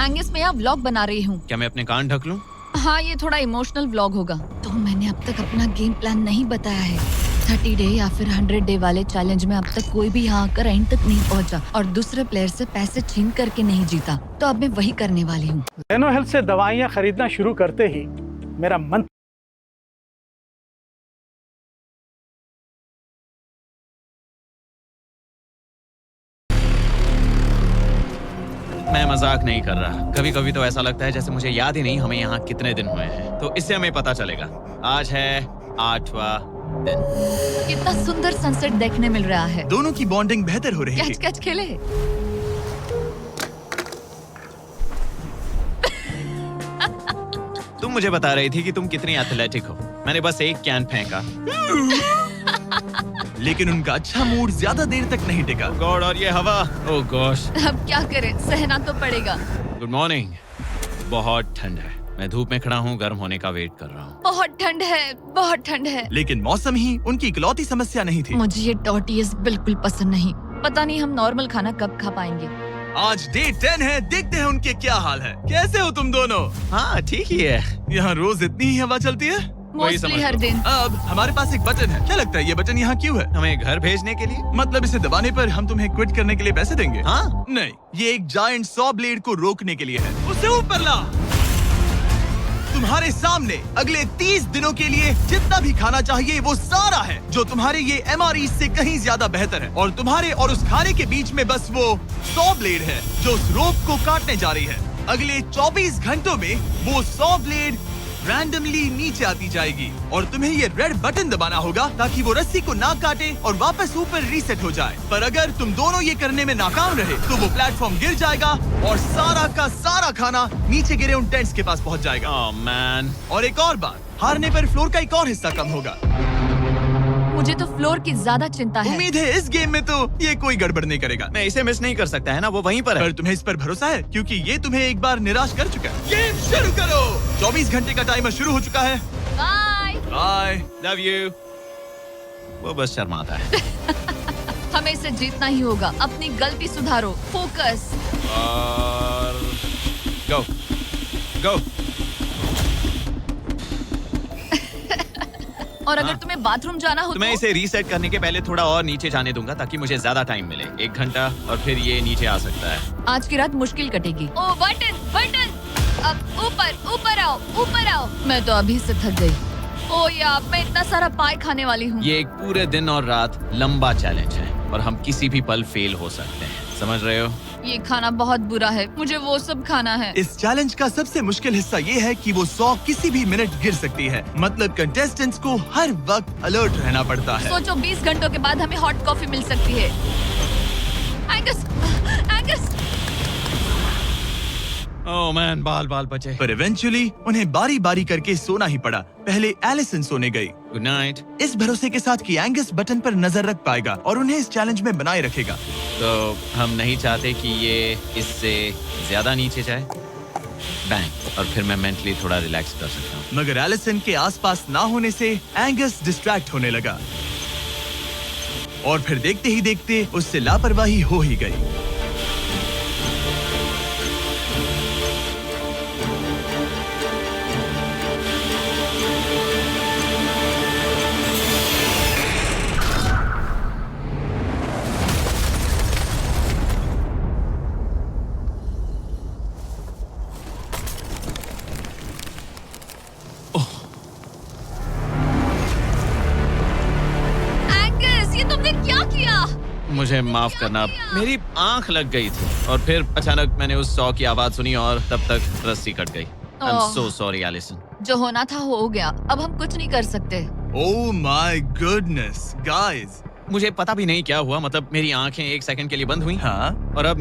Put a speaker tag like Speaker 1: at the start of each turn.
Speaker 1: Angus मैं यहाँ vlog बना रही हूँ।
Speaker 2: क्या मैं अपने कान ढक लूं?
Speaker 1: हाँ, ये थोड़ा इमोशनल व्लॉग होगा। तो मैंने अब तक अपना गेम प्लान नहीं बताया है। 30 डे या फिर 100 डे वाले चैलेंज में अब तक कोई भी यहाँ आकर एंड तक नहीं पहुँचा और दूसरे प्लेयर से पैसे छीन करके नहीं जीता। तो अब मैं वही करने वाली हूँ।
Speaker 3: नैनो हेल्थ से दवाइयाँ खरीदना शुरू करते ही मेरा मन
Speaker 2: मैं मजाक नहीं कर रहा। कभी कभी तो ऐसा लगता है जैसे मुझे याद ही नहीं हमें यहाँ कितने दिन हुए हैं। तो इससे हमें पता चलेगा। आज है 8वां दिन।
Speaker 1: कितना सुंदर सनसेट देखने मिल रहा है।
Speaker 4: दोनों की बॉन्डिंग बेहतर हो रही है।
Speaker 1: कैच कैच खेले।
Speaker 2: तुम मुझे बता रही थी कि तुम कितनी एथलेटिक हो। मैंने बस एक कैन फेंका।
Speaker 4: लेकिन उनका अच्छा मूड ज्यादा देर तक नहीं टिका।
Speaker 2: गॉड, और ये हवा। ओह गॉश।
Speaker 1: अब क्या करें, सहना तो पड़ेगा।
Speaker 2: Good morning. बहुत ठंड है। मैं धूप में खड़ा हूँ, गर्म होने का वेट कर रहा हूँ।
Speaker 1: बहुत ठंड है, बहुत ठंड है।
Speaker 4: लेकिन मौसम ही उनकी इकलौती समस्या नहीं थी।
Speaker 1: मुझे ये टॉर्टियस बिल्कुल पसंद नहीं। पता नहीं हम नॉर्मल खाना कब खा पाएंगे।
Speaker 4: आज डे 10 है, देखते हैं उनके क्या हाल है। कैसे हो तुम दोनों?
Speaker 2: हाँ ठीक ही है।
Speaker 4: यहाँ रोज इतनी ही हवा चलती है?
Speaker 2: वही
Speaker 1: मोस्टली
Speaker 2: समझ
Speaker 1: हर
Speaker 2: लो।
Speaker 1: दिन।
Speaker 4: अब हमारे पास एक बटन है। क्या लगता है ये बटन यहाँ क्यों है?
Speaker 2: हमें घर भेजने के लिए?
Speaker 4: मतलब इसे दबाने पर हम तुम्हें क्विट करने के लिए पैसे देंगे?
Speaker 2: हाँ।
Speaker 4: नहीं, ये एक जायंट सॉ ब्लेड को रोकने के लिए है। उसे ऊपर ला। तुम्हारे सामने अगले 30 दिनों के लिए जितना भी खाना चाहिए वो सारा है, जो तुम्हारे ये MRE से कहीं ज्यादा बेहतर है। और तुम्हारे और उस खाने के बीच में बस वो सॉ ब्लेड है जो उस रोप को काटने जा रही है। अगले 24 घंटों में वो सॉ ब्लेड रैंडमली नीचे आती जाएगी और तुम्हें ये रेड बटन दबाना होगा ताकि वो रस्सी को ना काटे और वापस ऊपर रीसेट हो जाए। पर अगर तुम दोनों ये करने में नाकाम रहे तो वो प्लेटफॉर्म गिर जाएगा और सारा का सारा खाना नीचे गिरे उन टेंट्स के पास पहुंच जाएगा।
Speaker 2: Oh man.
Speaker 4: और एक और बात, हारने पर फ्लोर का एक और हिस्सा कम होगा।
Speaker 1: मुझे तो फ्लोर की ज्यादा चिंता है।
Speaker 4: उम्मीद है इस गेम में तो ये कोई गड़बड़ नहीं करेगा।
Speaker 2: मैं इसे मिस नहीं कर सकता है ना, वो वहीं पर है।
Speaker 4: पर तुम्हें इस पर भरोसा है क्योंकि ये तुम्हें एक बार निराश कर चुका है। गेम शुरू करो। 24 घंटे का टाइमर शुरू हो चुका है।
Speaker 1: बाय।
Speaker 4: बाय।
Speaker 2: Love you. वो बस शर्माता है।
Speaker 1: हमें इसे जीतना ही होगा। अपनी गलती सुधारो। फोकस।
Speaker 2: और गो गो।
Speaker 1: और अगर
Speaker 2: हाँ।
Speaker 1: तुम्हें बाथरूम जाना हो
Speaker 2: तो मैं इसे रीसेट करने के पहले थोड़ा और नीचे जाने दूंगा ताकि मुझे ज्यादा टाइम मिले। 1 घंटा और फिर ये नीचे आ सकता है।
Speaker 1: आज की रात मुश्किल कटेगी। ओ बटन बटन। अब ऊपर ऊपर आओ, ऊपर आओ। मैं तो अभी से थक गई। ओ यार, मैं इतना सारा पाई खाने वाली हूँ।
Speaker 2: ये एक पूरे दिन और रात लंबा चैलेंज है और हम किसी भी पल फेल हो सकते हैं। समझ रहे हो?
Speaker 1: ये खाना बहुत बुरा है। मुझे वो सब खाना है।
Speaker 4: इस चैलेंज का सबसे मुश्किल हिस्सा ये है कि वो 100 किसी भी मिनट गिर सकती है। मतलब कंटेस्टेंट्स को हर वक्त अलर्ट रहना पड़ता है।
Speaker 1: सोचो 20 घंटों के बाद हमें हॉट कॉफी मिल सकती है। Angus, Angus.
Speaker 2: ओह मैन, बाल बाल बचे।
Speaker 4: पर इवेंचुअली उन्हें बारी बारी करके सोना ही पड़ा। पहले एलिसन सोने गई,
Speaker 2: गुड नाइट।
Speaker 4: इस भरोसे के साथ कि एंगस बटन पर नजर रख पाएगा और उन्हें इस चैलेंज में बनाए रखेगा।
Speaker 2: तो हम नहीं चाहते कि ये इससे ज्यादा नीचे जाए। बैंग। और फिर मैं मेंटली थोड़ा रिलैक्स कर सकता हूँ।
Speaker 4: मगर एलिसन के आसपास ना होने से एंगस डिस्ट्रैक्ट होने लगा और फिर देखते ही देखते उससे लापरवाही हो ही गई।
Speaker 1: एंगस, ये तुमने क्या किया?
Speaker 2: मुझे माफ करना, मेरी आंख लग गई थी और फिर अचानक मैंने उस 100 की आवाज सुनी और तब तक रस्सी कट गई। I am
Speaker 1: oh.
Speaker 2: So sorry Allison.
Speaker 1: जो होना था हो गया। अब हम कुछ नहीं कर सकते।
Speaker 4: Oh my goodness guys.
Speaker 2: मुझे पता भी नहीं क्या हुआ। मतलब मेरी आंखें 1 सेकंड के लिए बंद हुई
Speaker 4: हाँ,
Speaker 2: और अब